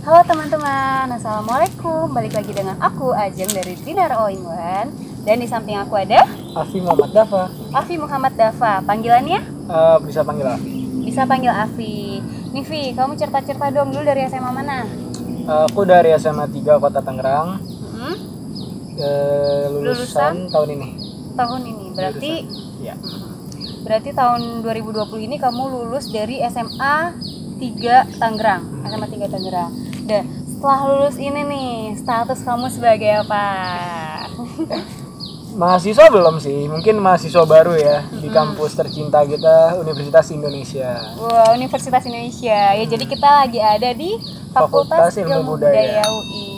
Halo teman-teman, Assalamualaikum. Balik lagi dengan aku Ajeng dari Dinar All in One. Dan di samping aku ada Afi Muhammad Dafa. Afi Muhammad Dafa. Panggilannya? Bisa panggil Afi. Bisa panggil Afi. Nih Vi, kamu cerita-cerita dong dulu dari SMA mana? Aku dari SMA 3 Kota Tangerang. Hmm? Lulusan tahun ini. Tahun ini, berarti Ya. berarti tahun 2020 ini kamu lulus dari SMA 3 Tangerang. SMA 3 Tangerang. Dan setelah lulus ini nih, status kamu sebagai apa? Mahasiswa belum sih, mungkin mahasiswa baru ya di kampus tercinta kita, Universitas Indonesia. Wah, Universitas Indonesia. Ya, jadi kita lagi ada di Fakultas Ilmu Budaya UI.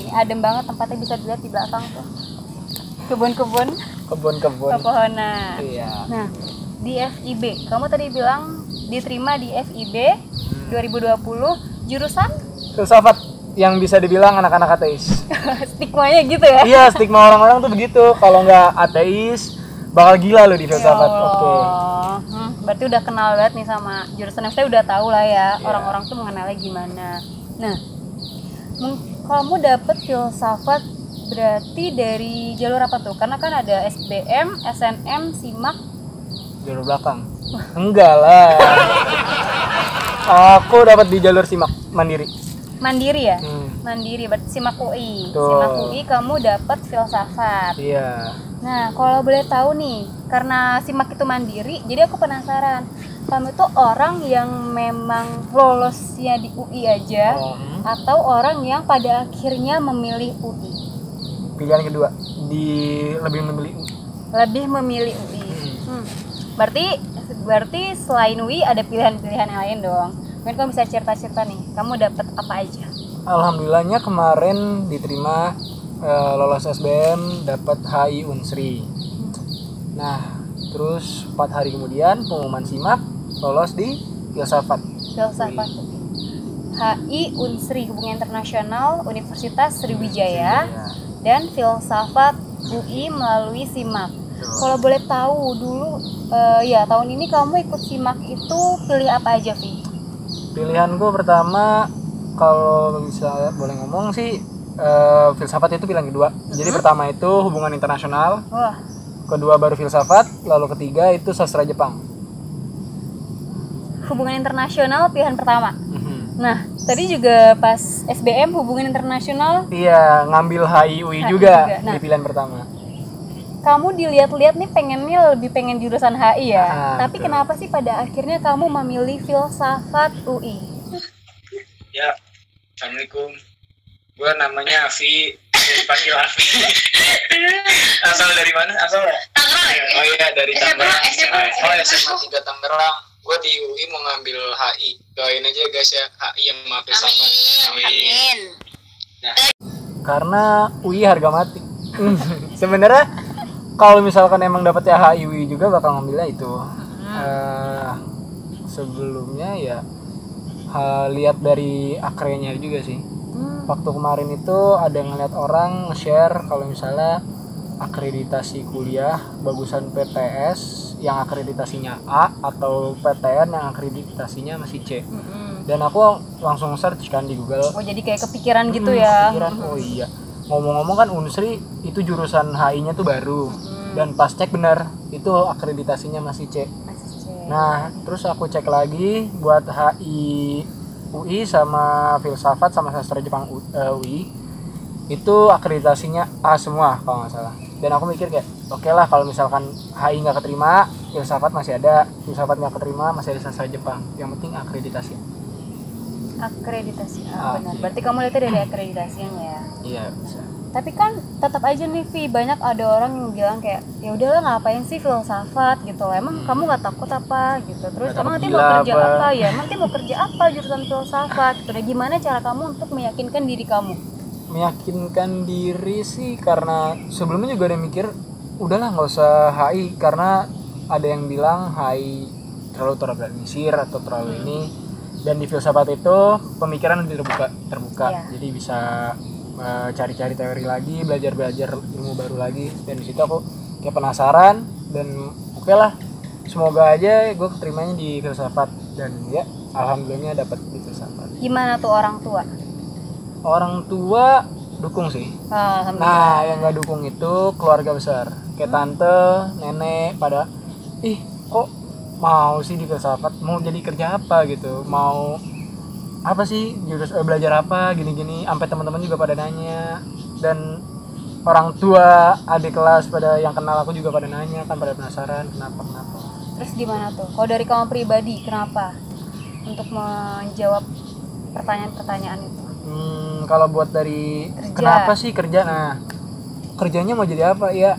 Ini adem banget tempatnya, bisa dilihat di belakang tuh. Kebun-kebun, Kebun-kebun. pepohonan. Iya. Nah, di FIB, kamu tadi bilang diterima di FIB 2020, jurusan Filsafat yang bisa dibilang anak-anak ateis. stigmanya gitu ya? Iya, stigma orang-orang tuh begitu. Kalau nggak ateis, bakal gila lo di filsafat. Ya Allah. Oke. Berarti udah kenal banget nih sama jurusan yang saya udah tahu lah ya, Iya. orang-orang tuh mengenalnya gimana. Nah, kamu dapet filsafat berarti dari jalur apa tuh? Karena kan ada SBM, SNM, SIMAK. Jalur belakang. Enggak lah. Aku dapat di jalur SIMAK mandiri. Mandiri ya? Hmm. Mandiri, berarti SIMAK UI. Betul. SIMAK UI kamu dapat filsafat. Iya. Nah, kalau boleh tahu nih, karena SIMAK itu mandiri, jadi aku penasaran. Kamu itu orang yang memang lolosnya di UI aja, atau orang yang pada akhirnya memilih UI? Pilihan kedua, lebih memilih UI. Lebih memilih UI. Berarti selain UI ada pilihan-pilihan yang lain dong. Mungkin kamu bisa cerita-cerita nih, kamu dapat apa aja? Alhamdulillahnya kemarin diterima lolos SBM, dapat HI Unsri. Nah, terus 4 hari kemudian pengumuman SIMAK, lolos di filsafat. Filsafat HI Unsri, Hubungan Internasional Universitas Sriwijaya, dan filsafat UI melalui SIMAK. Kalau boleh tahu dulu, ya tahun ini kamu ikut SIMAK itu pilih apa aja, Vi? Pilihanku pertama, kalau bisa boleh ngomong sih, filsafat itu pilihan kedua. Jadi pertama itu hubungan internasional, Wah, kedua baru filsafat, lalu ketiga itu sastra Jepang. hubungan internasional pilihan pertama. Nah, tadi juga pas SBM hubungan internasional, Iya, ngambil HI UI HI juga, juga. Nah. di pilihan pertama. kamu dilihat-lihat nih pengennya lebih pengen jurusan HI ya. Tapi Betul. kenapa sih pada akhirnya kamu memilih filsafat UI? Ya, Assalamualaikum. Gue namanya Afi, dipanggil Afi. Asal dari mana? Asal ya? Tangerang. Oh iya, dari Tangerang. SMA. Oh, SMA 3 Tangerang. Gue di UI mau ngambil HI. Doain aja guys ya, HI yang mau filsafat. Amin. Nah, Karena UI harga mati. Sebenarnya kalau misalkan emang dapetnya HI UI juga bakal ngambilnya itu. Sebelumnya ya lihat dari akrenya juga sih. Waktu kemarin itu ada ngeliat orang nge-share kalau misalnya akreditasi kuliah bagusan PTS yang akreditasinya A atau PTN yang akreditasinya masih C. Dan aku langsung search kan di Google. Oh, jadi kayak kepikiran gitu ya. Kepikiran, oh iya. Ngomong-ngomong kan Unsri itu jurusan HI-nya tuh baru. Dan pas cek benar itu akreditasinya masih C. Masih C. Nah, terus aku cek lagi buat HI UI sama filsafat sama sastra Jepang UI itu akreditasinya A semua kalau nggak salah. Dan aku mikir kayak oke lah kalau misalkan HI nggak keterima, filsafat masih ada, filsafat nggak keterima masih ada sastra Jepang. Yang penting akreditasi. Akreditasi, benar. Iya. Berarti kamu lihatnya dari akreditasinya ya. Iya bisa. Tapi kan tetap aja nih Vi, banyak ada orang yang bilang kayak ya udahlah ngapain sih filsafat gitu loh. Emang kamu nggak takut apa gitu. Terus Nggak emang nanti takut mau gila kerja apa? apa ya? Nanti mau kerja apa jurusan filsafat gitu. Dan gimana cara kamu untuk meyakinkan diri kamu? Meyakinkan diri sih karena sebelumnya juga ada yang mikir udahlah nggak usah HI karena ada yang bilang HI terlalu terorganisir atau terlalu ini. Dan di filsafat itu pemikiran lebih terbuka. Iya. Jadi bisa cari-cari teori lagi, belajar ilmu baru lagi. Dan di situ aku kayak penasaran dan oke lah, semoga aja gue keterimanya di filsafat dan ya alhamdulillahnya dapat di filsafat. Gimana tuh orang tua? Orang tua dukung sih. Alhamdulillah. Nah, yang nggak dukung itu keluarga besar. Kayak tante, nenek pada kok mau sih di filsafat, mau jadi kerja apa gitu, mau apa sih belajar apa gini-gini, sampai teman-teman juga pada nanya, dan orang tua adik kelas pada yang kenal aku juga pada nanya kan, pada penasaran kenapa. Terus gimana tuh? Kalau dari kamu pribadi, kenapa? Untuk menjawab pertanyaan-pertanyaan itu. Kalau buat dari Kerja. Kenapa sih kerja? Nah, kerjanya mau jadi apa ya?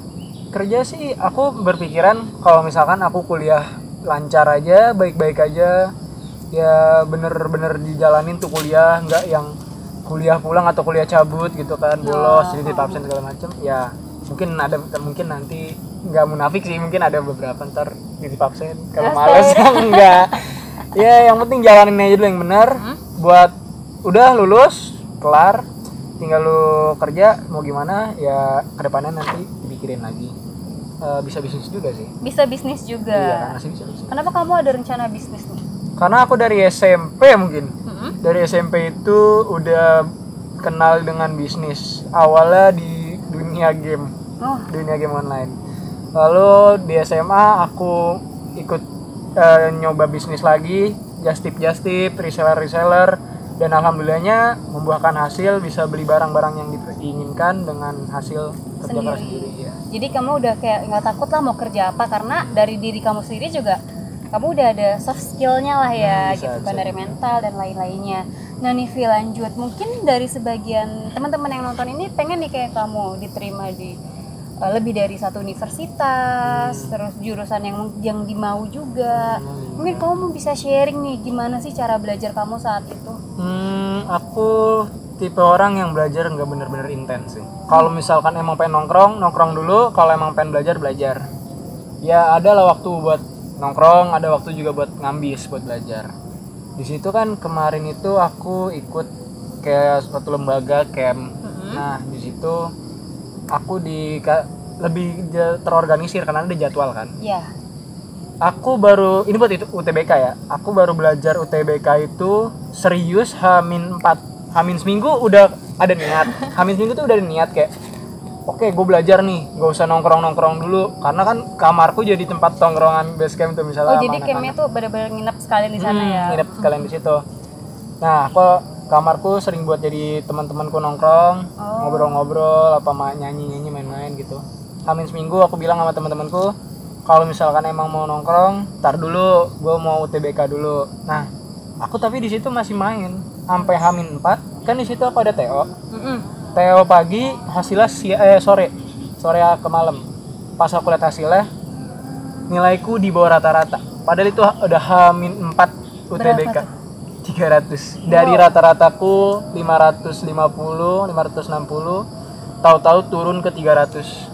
Kerja sih aku berpikiran kalau misalkan aku kuliah lancar aja, baik-baik aja, ya bener-bener dijalanin tuh kuliah, nggak yang kuliah pulang atau kuliah cabut gitu kan, bolos jadi absen segala macem. Ya mungkin nanti nggak munafik sih, mungkin ada beberapa ntar jadi absen kalau males. Enggak ya, yang penting jalanin aja dulu yang benar. Buat udah lulus kelar, tinggal lu kerja mau gimana ya, kedepannya nanti dipikirin lagi. Bisa bisnis juga sih. Bisa bisnis juga. Iya, masih bisa bisnis. Kenapa kamu ada rencana bisnis nih? Karena aku dari SMP mungkin. Dari SMP itu udah kenal dengan bisnis. Awalnya di dunia game. Dunia game online. Lalu di SMA aku ikut nyoba bisnis lagi, just tip, reseller, dan alhamdulillahnya membuahkan hasil, bisa beli barang-barang yang diinginkan dengan hasil kerja keras sendiri. Ya. Jadi kamu udah kayak nggak takut lah mau kerja apa, karena dari diri kamu sendiri juga kamu udah ada soft skillnya lah ya, gitu kan, dari mental dan lain-lainnya. Nah nih Vi, lanjut, mungkin dari sebagian teman-teman yang nonton ini pengen nih kayak kamu diterima di lebih dari satu universitas, terus jurusan yang dimau juga. Mungkin kamu bisa sharing nih gimana sih cara belajar kamu saat itu? Aku tipe orang yang belajar nggak bener-bener intens sih. Kalau misalkan emang pengen nongkrong dulu. Kalau emang pengen belajar. Ya ada lah waktu buat nongkrong, ada waktu juga buat ngambis buat belajar. Di situ kan kemarin itu aku ikut kayak suatu lembaga camp. Nah di situ aku lebih terorganisir karena ada jadwal kan. Iya. Aku baru ini buat itu UTBK ya. Aku baru belajar UTBK itu serius H-4. H- seminggu udah ada niat. H-seminggu tuh udah ada niat kayak oke, gue belajar nih, gak usah nongkrong dulu, karena kan kamarku jadi tempat tongkrongan base camp tuh misalnya. Jadi campnya tuh benar-benar nginep sekalian di sana ya. Nginep sekalian di situ. Nah, aku kamarku sering buat jadi teman-temanku nongkrong, ngobrol-ngobrol, nyanyi-nyanyi, main-main gitu. Hamin seminggu aku bilang sama teman-temanku, kalau misalkan emang mau nongkrong, tar dulu, gue mau UTBK dulu. Nah, aku tapi di situ masih main sampai Hamin 4, kan di situ aku ada TO. TO pagi, hasilnya sore ke malam. Pas aku lihat hasilnya, nilaiku di bawah rata-rata. Padahal itu udah H-4 UTBK. 300. Dari rata-rataku 550, 560, tahu-tahu turun ke 300.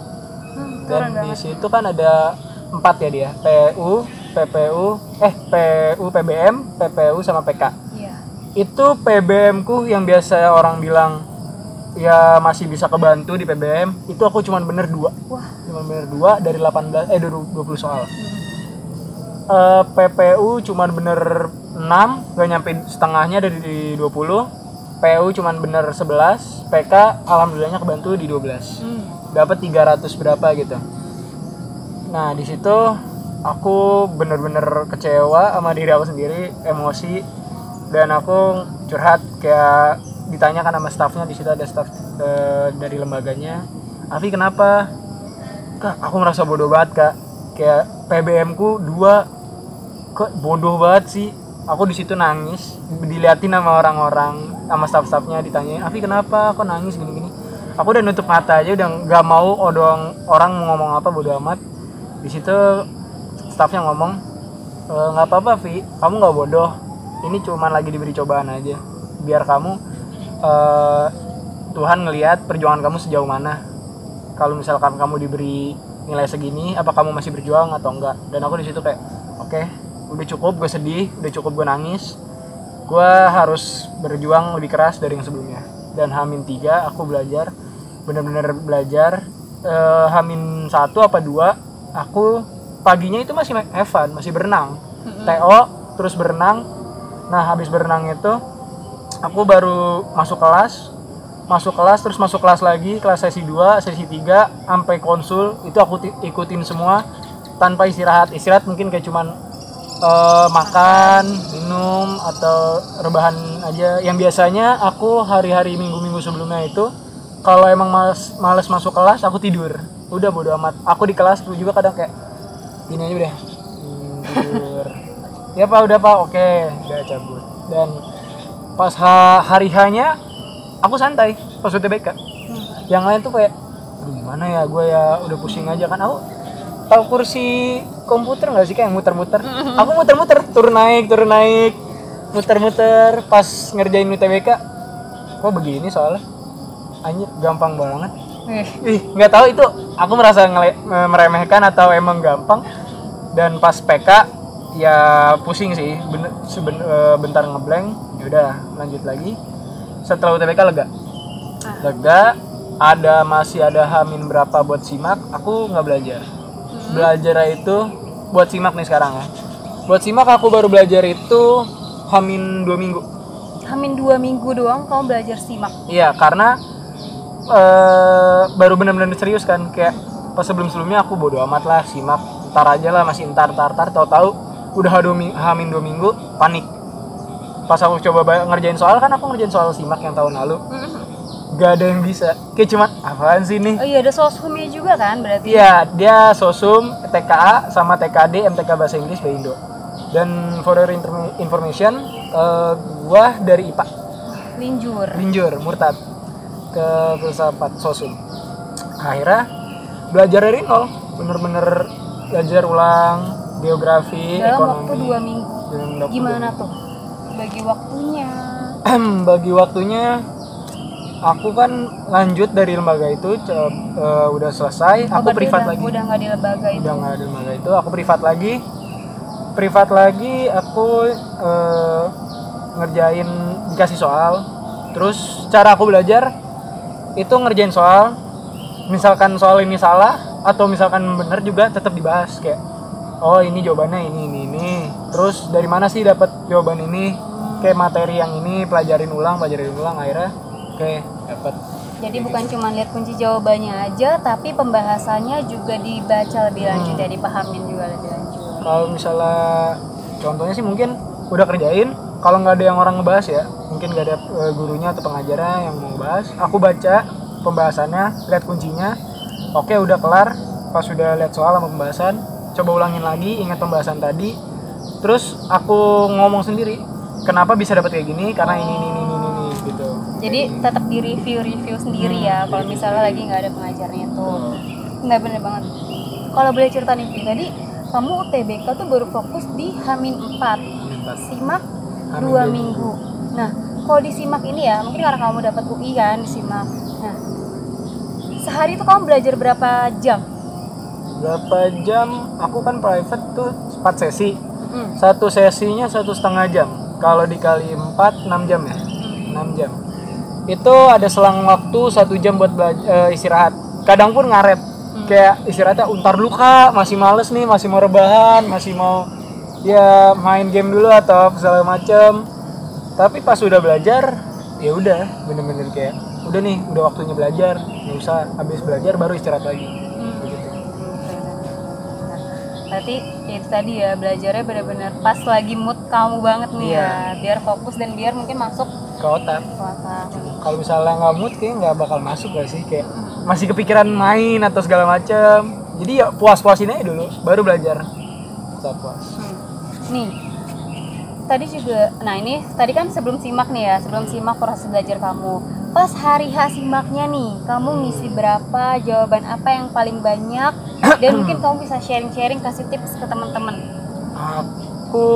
Dan di situ kan ada 4 ya dia, PU, PBM, PPU sama PK. Iya. Itu PBM-ku yang biasa orang bilang ya masih bisa kebantu di PBM, itu aku cuman bener 2. Cuman bener 2 dari 20 soal. PPU cuman bener 6, gak nyampe setengahnya dari 20. PU cuman bener 11, PK alhamdulillahnya kebantu di 12. Dapat 300 berapa gitu. Nah, di situ aku bener-bener kecewa sama diri aku sendiri, emosi, dan aku curhat kayak ditanyakan sama staffnya. Di situ ada staff dari lembaganya. Afi kenapa? Kak, aku merasa bodoh banget kak. Kayak PBM-ku 2, kok bodoh banget sih. Aku di situ nangis, diliatin sama orang-orang, sama staff-staffnya, ditanyain, Afi kenapa? Kok nangis gini-gini? Aku udah nutup mata aja, udah nggak mau orang mau ngomong apa, bodoh amat. Di situ staffnya ngomong, nggak apa-apa Vi, kamu nggak bodoh. Ini cuma lagi diberi cobaan aja. Biar kamu Tuhan ngelihat perjuangan kamu sejauh mana. Kalau misalkan kamu diberi nilai segini, apa kamu masih berjuang atau enggak? Dan aku di situ kayak, oke, udah cukup gue sedih, udah cukup gue nangis. Gue harus berjuang lebih keras dari yang sebelumnya. Dan H-3 aku belajar, benar-benar belajar. H-1 apa 2, aku paginya itu masih have fun, masih berenang. TO, terus berenang. Nah, habis berenang itu aku baru masuk kelas, masuk kelas, terus masuk kelas lagi, kelas sesi 2, sesi 3 sampai konsul itu aku ikutin semua tanpa istirahat mungkin kayak cuman makan, minum atau rebahan aja. Yang biasanya aku hari-hari minggu-minggu sebelumnya itu kalau emang males masuk kelas aku tidur, udah bodo amat. Aku di kelas tuh juga kadang kayak gini aja udah tidur. Ya pak, udah pak, oke, udah cabut. Dan pas hari hanya aku santai pas UTBK. Yang lain tuh kayak gimana ya, gue ya udah pusing aja kan. Aku tahu kursi komputer nggak sih kayak muter-muter. Aku muter-muter, turun naik, muter-muter pas ngerjain UTBK. Kok begini soalnya? Anjir, gampang banget. Nggak tahu itu aku merasa meremehkan atau emang gampang. Dan pas PK ya pusing sih, bentar ngeblank. Ya udah lanjut lagi. Setelah UTBK lega, masih ada hamin berapa buat simak, aku nggak belajar. Belajar itu buat simak nih sekarang ya. Buat simak aku baru belajar itu hamin 2 minggu. Hamin 2 minggu doang kamu belajar simak? Iya, karena baru benar-benar serius kan. Kayak pas sebelumnya aku bodo amat lah simak, ntar aja lah, masih ntar tahu-tahu udah hamin 2 minggu panik. Pas aku coba ngerjain soal, kan aku ngerjain soal simak yang tahun lalu, gak ada yang bisa. Kayak cuman apaan sih nih? Oh iya, ada sosumnya juga kan berarti? Iya, dia sosum, TKA sama TKD, MTK Bahasa Inggris Indo. Dan for your information, gua dari IPA. Linjur, murtad ke filsafat sosum. Akhirnya belajar dari nol, bener-bener belajar ulang geografi, dalam ekonomi. waktu 2 minggu. Gimana tuh bagi waktunya? Bagi waktunya, aku kan lanjut dari lembaga itu, udah selesai, aku privat lagi. Udah nggak di lembaga itu? Udah nggak di lembaga itu, aku privat lagi. Aku ngerjain, dikasih soal. Terus cara aku belajar itu ngerjain soal, misalkan soal ini salah atau misalkan benar juga tetap dibahas. Kayak oh ini jawabannya ini. Terus dari mana sih dapat jawaban ini? Kayak materi yang ini pelajarin ulang akhirnya oke, dapat. Jadi bukan cuma lihat kunci jawabannya aja, tapi pembahasannya juga dibaca lebih lanjut ya, dipahamin juga lebih lanjut. Kalau misalnya contohnya sih mungkin udah kerjain, kalau nggak ada yang orang ngebahas ya, mungkin nggak ada gurunya atau pengajarnya yang mau bahas, aku baca pembahasannya, lihat kuncinya, oke udah kelar. Pas udah lihat soal sama pembahasan, coba ulangin lagi, ingat pembahasan tadi, terus aku ngomong sendiri kenapa bisa dapat kayak gini, karena ini gitu. Jadi tetap di review sendiri ya, kalau misalnya lagi nggak ada pengajarnya tuh. Nggak, bener banget. Kalau boleh cerita nih, tadi kamu UTBK tuh baru fokus di Hamin 4, simak 2 minggu. Nah, kalau di simak ini ya, mungkin karena kamu dapat UI kan di simak. Nah, sehari tuh kamu belajar berapa jam? Aku kan private tuh 4 sesi. Satu sesinya 1,5 jam. Kalau dikali 4, 6 jam ya. 6 jam. Itu ada selang waktu 1 jam buat istirahat. Kadang pun ngaret. Kayak istirahatnya untar dulu kak, masih males nih, masih mau rebahan, masih mau ya main game dulu atau segala macem. Tapi pas udah belajar, ya udah bener-bener kayak udah nih, udah waktunya belajar, nggak usah habis belajar baru istirahat lagi. Begitu. Berarti itu tadi ya, belajarnya benar-benar pas lagi mood kamu banget nih ya, biar fokus dan biar mungkin masuk ke otak. Kalau misalnya nggak mood, kayaknya nggak bakal masuk gak sih, kayak masih kepikiran main atau segala macam. Jadi ya puas-puasin aja dulu, baru belajar. Tetap puas. Nih, tadi juga, nah ini tadi kan sebelum simak nih ya, sebelum simak proses belajar kamu. Pas hari H simaknya nih, kamu ngisi berapa, jawaban apa yang paling banyak, dan mungkin kamu bisa sharing-sharing, kasih tips ke teman-teman. Aku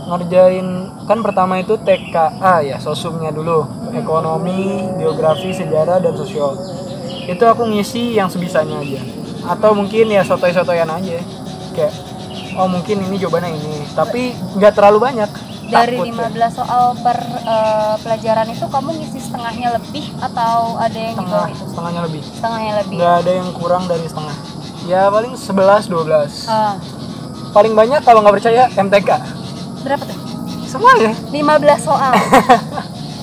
ngerjain kan pertama itu TKA ya, sosumnya dulu, ekonomi, geografi, sejarah, dan sosial. Itu aku ngisi yang sebisanya aja, atau mungkin ya sotoy-sotoyan aja, kayak oh mungkin ini jawabannya ini, tapi nggak terlalu banyak. Dari takut 15 ya. Soal per pelajaran itu kamu ngisi setengahnya lebih atau ada yang di bawah itu? Setengahnya lebih. Setengahnya lebih. Nggak ada yang kurang dari setengah. Ya paling 11-12. Paling banyak kalau nggak percaya MTK. Berapa tuh? Semuanya. 15 soal.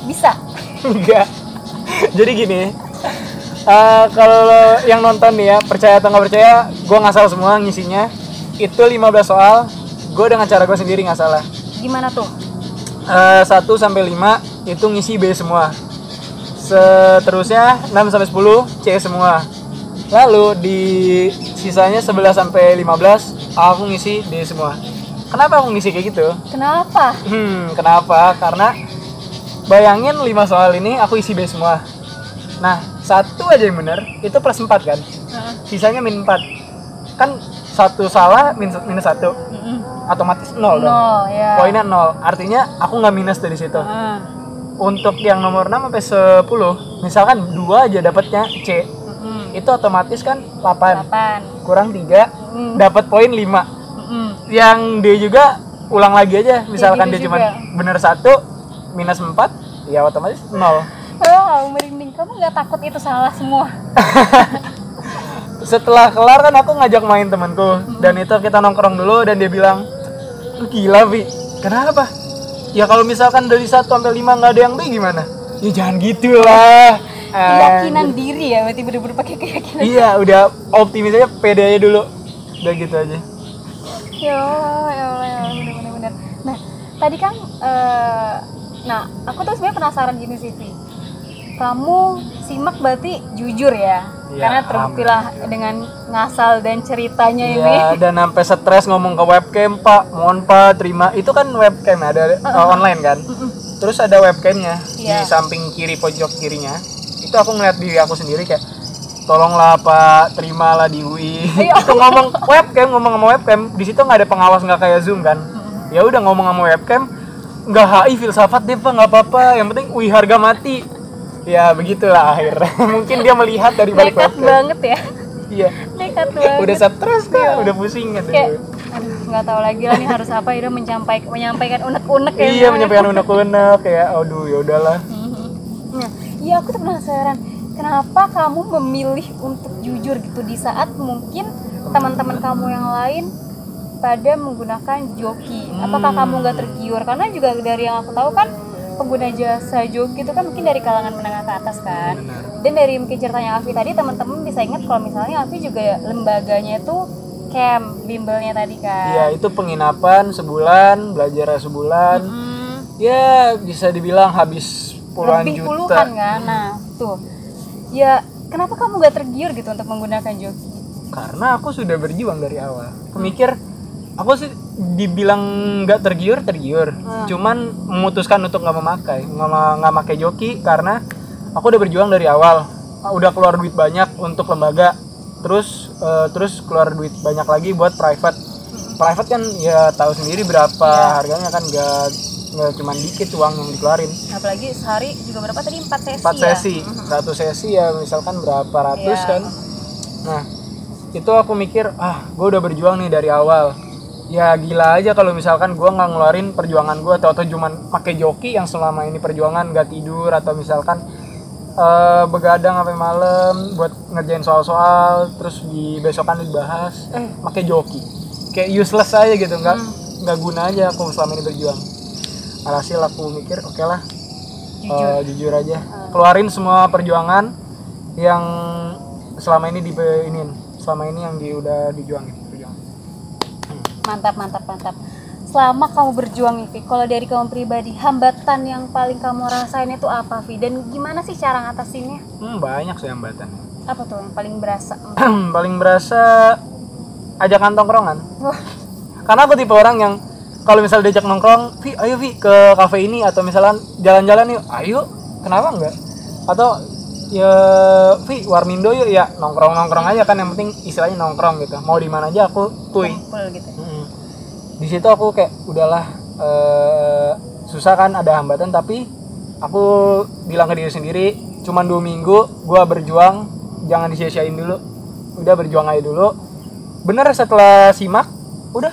Bisa? Enggak. Jadi gini, kalau yang nonton nih ya, percaya atau nggak percaya, gue ngasal semua ngisinya. Itu 15 soal, gue dengan cara gue sendiri nggak salah. Gimana tuh? 1 sampai 5 itu ngisi B semua. Seterusnya 6 sampai 10 C semua. Lalu di sisanya 11 sampai 15 aku ngisi D semua. Kenapa aku ngisi kayak gitu? Kenapa? Kenapa? Karena bayangin 5 soal ini aku isi B semua. Nah, 1 aja yang benar, itu plus 4 kan? Sisanya min 4. Kan 1 salah minus 1. Otomatis 0 dong. Ya. Poinnya 0. Artinya aku nggak minus dari situ. Untuk yang nomor 6 sampai 10, misalkan 2 aja dapatnya C. Itu otomatis kan 8. Kurang 3, dapat poin 5. Yang D juga ulang lagi aja. Misalkan gitu dia cuma bener 1, minus 4, ya otomatis 0. Oh, merinding. Kamu nggak takut itu salah semua? Setelah kelar kan aku ngajak main temanku, dan itu kita nongkrong dulu, dan dia bilang, lu gila Vi, kenapa? Ya kalau misalkan dari 1 sampai 5 nggak ada yang B gimana? Ya jangan gitu lah. Keyakinan diri ya, berarti bener-bener pakai keyakinan. Iya, udah optimis aja, pede aja dulu. Udah gitu aja. Ya Allah, bener-bener. Nah, tadi kan, aku tuh sebenarnya penasaran gini sih, Vi. Kamu simak berarti jujur ya? Karena terbuktilah dengan ngasal dan ceritanya ini. Iya, dan sampai stres ngomong ke webcam, Pak, mohon Pak, terima. Itu kan webcam ada online kan? Terus ada webcamnya di samping kiri, pojok kirinya. Itu aku ngeliat diri aku sendiri kayak, tolonglah Pak, terimalah di UI. Itu ngomong sama webcam. Di situ nggak ada pengawas, nggak kayak Zoom kan? Ya udah ngomong sama webcam, nggak HI filsafat deh Pak, nggak apa-apa. Yang penting UI harga mati. Ya begitulah akhirnya. Mungkin dia melihat dari balik nekat webcam. Banget ya. Iya. Nekat banget. Udah stres kan, udah pusing kan. Kayak, nggak tahu lagi lah nih harus apa. Udah menyampaikan unek-unek ya. Iya, menyampaikan unek-unek kayak, aduh ya udahlah. Nah, iya aku tuh penasaran. Kenapa kamu memilih untuk jujur gitu di saat mungkin teman-teman kamu yang lain pada menggunakan joki? Apakah kamu nggak tergiur? Karena juga dari yang aku tahu kan, pengguna jasa joki itu kan mungkin dari kalangan menengah ke atas kan. Benar. Dan dari mungkin ceritanya Afi tadi, teman-teman bisa ingat kalau misalnya Afi juga lembaganya itu camp bimbelnya tadi kan. Iya, itu penginapan sebulan, belajar sebulan. Ya bisa dibilang habis puluhan lebih juta. Puluhan kan. Nah tuh, ya kenapa kamu gak tergiur gitu untuk menggunakan joki? Karena aku sudah berjuang dari awal. Aku mikir, aku sih dibilang nggak tergiur, cuman memutuskan untuk nggak memakai joki karena aku udah berjuang dari awal, udah keluar duit banyak untuk lembaga, terus keluar duit banyak lagi buat private kan ya tahu sendiri berapa harganya kan, nggak cuma dikit uang yang dikeluarin. Apalagi sehari juga berapa tadi, 4 sesi 4 sesi ya? Satu sesi ya misalkan berapa ratus kan. Nah itu aku mikir, gue udah berjuang nih dari awal. Ya gila aja kalau misalkan gue nggak ngeluarin perjuangan gue atau cuman pakai joki yang selama ini perjuangan nggak tidur, atau misalkan begadang sampai malam buat ngerjain soal-soal, terus di besokan dibahas, pakai joki kayak useless aja gitu, nggak guna aja aku selama ini berjuang. Alhasil aku mikir oke lah, jujur aja, keluarin semua perjuangan yang selama ini selama ini yang udah dijuangin. Mantap. Selama kamu berjuang nih, Vi, kalau dari kamu pribadi, hambatan yang paling kamu rasain itu apa, Vi? Dan gimana sih cara ngatasinnya? Banyak sih hambatan. Apa tuh yang paling berasa? Paling berasa ajakan tongkrongan. Karena aku tipe orang yang kalau misalnya diajak nongkrong, Vi, ayo Vi ke kafe ini, atau misalnya jalan-jalan yuk, ayo, kenapa enggak? Atau ya Vi Warmindo yuk, ya nongkrong aja kan, yang penting istilahnya nongkrong gitu, mau di mana aja aku kuy gitu. Di situ aku kayak udahlah, susah kan, ada hambatan, tapi aku bilang ke diri sendiri, cuman 2 minggu gua berjuang, jangan disia-siain dulu, udah berjuang aja dulu. Bener setelah simak udah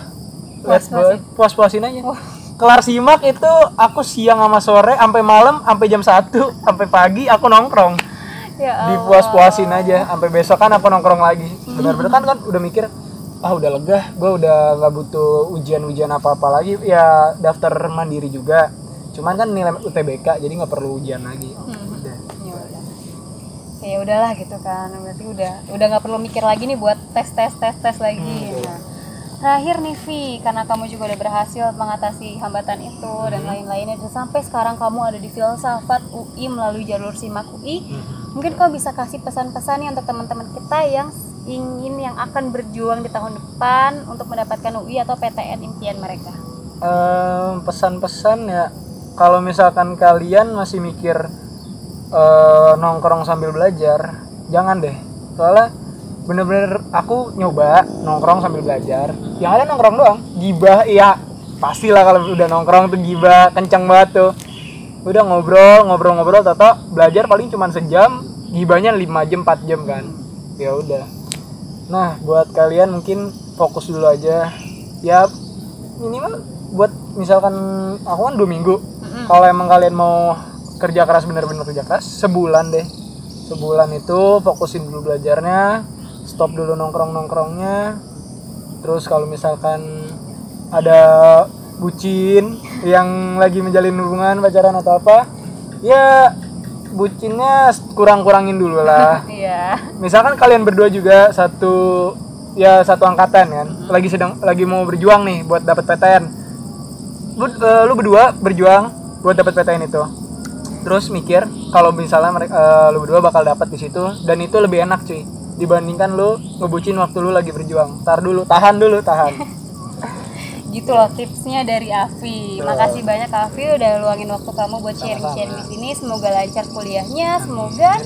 puas-puasin aja. Kelar simak itu aku siang sama sore sampai malam, sampai jam 1 sampai pagi aku nongkrong. Dipuas-puasin aja sampai besok kan aku nongkrong lagi. Benar-benar kan udah mikir, udah lega, gue udah nggak butuh ujian apa-apa lagi, ya daftar mandiri juga, cuman kan nilai UTBK jadi nggak perlu ujian lagi. kayak udahlah gitu kan, berarti udah nggak perlu mikir lagi nih buat tes lagi. Nah, terakhir nih Vi, karena kamu juga udah berhasil mengatasi hambatan itu dan lain-lainnya, dan sampai sekarang kamu ada di Filsafat UI melalui jalur SIMAK UI, mungkin kamu bisa kasih pesan-pesan nih untuk teman-teman kita yang akan berjuang di tahun depan untuk mendapatkan UI atau PTN impian mereka. Pesan-pesan ya, kalau misalkan kalian masih mikir nongkrong sambil belajar, jangan deh. Soalnya bener-bener aku nyoba nongkrong sambil belajar, yang ada nongkrong doang, gibah. Iya pastilah kalau udah nongkrong tuh gibah kenceng banget tuh. Udah ngobrol toto belajar paling cuma sejam, gibahnya 5 jam 4 jam kan. Ya udah. Nah buat kalian mungkin fokus dulu aja ya, minimal buat misalkan aku kan 2 minggu. Kalau emang kalian mau kerja keras, bener-bener kerja keras, sebulan itu fokusin dulu belajarnya, stop dulu nongkrongnya. Terus kalau misalkan ada bucin yang lagi menjalin hubungan pacaran atau apa, ya bucinnya kurangin dulu lah. Iya. Misalkan kalian berdua juga satu angkatan kan, lagi mau berjuang nih buat dapat PTN. Lu berdua berjuang buat dapat PTN itu. Terus mikir kalau misalnya lu berdua bakal dapat di situ, dan itu lebih enak cuy dibandingkan lu ngebucin waktu lu lagi berjuang. Tahan dulu. Gitu loh tipsnya dari Afi. Makasih banyak Afi udah luangin waktu kamu buat sharing di sini. Semoga lancar kuliahnya, semoga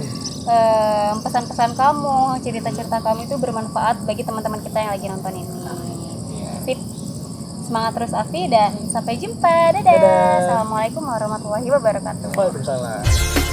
pesan-pesan kamu, cerita-cerita kamu itu bermanfaat bagi teman-teman kita yang lagi nonton ini. Sip. Semangat terus Afi dan sampai jumpa. Dadah. Assalamualaikum warahmatullahi wabarakatuh. Waalaikumsalam.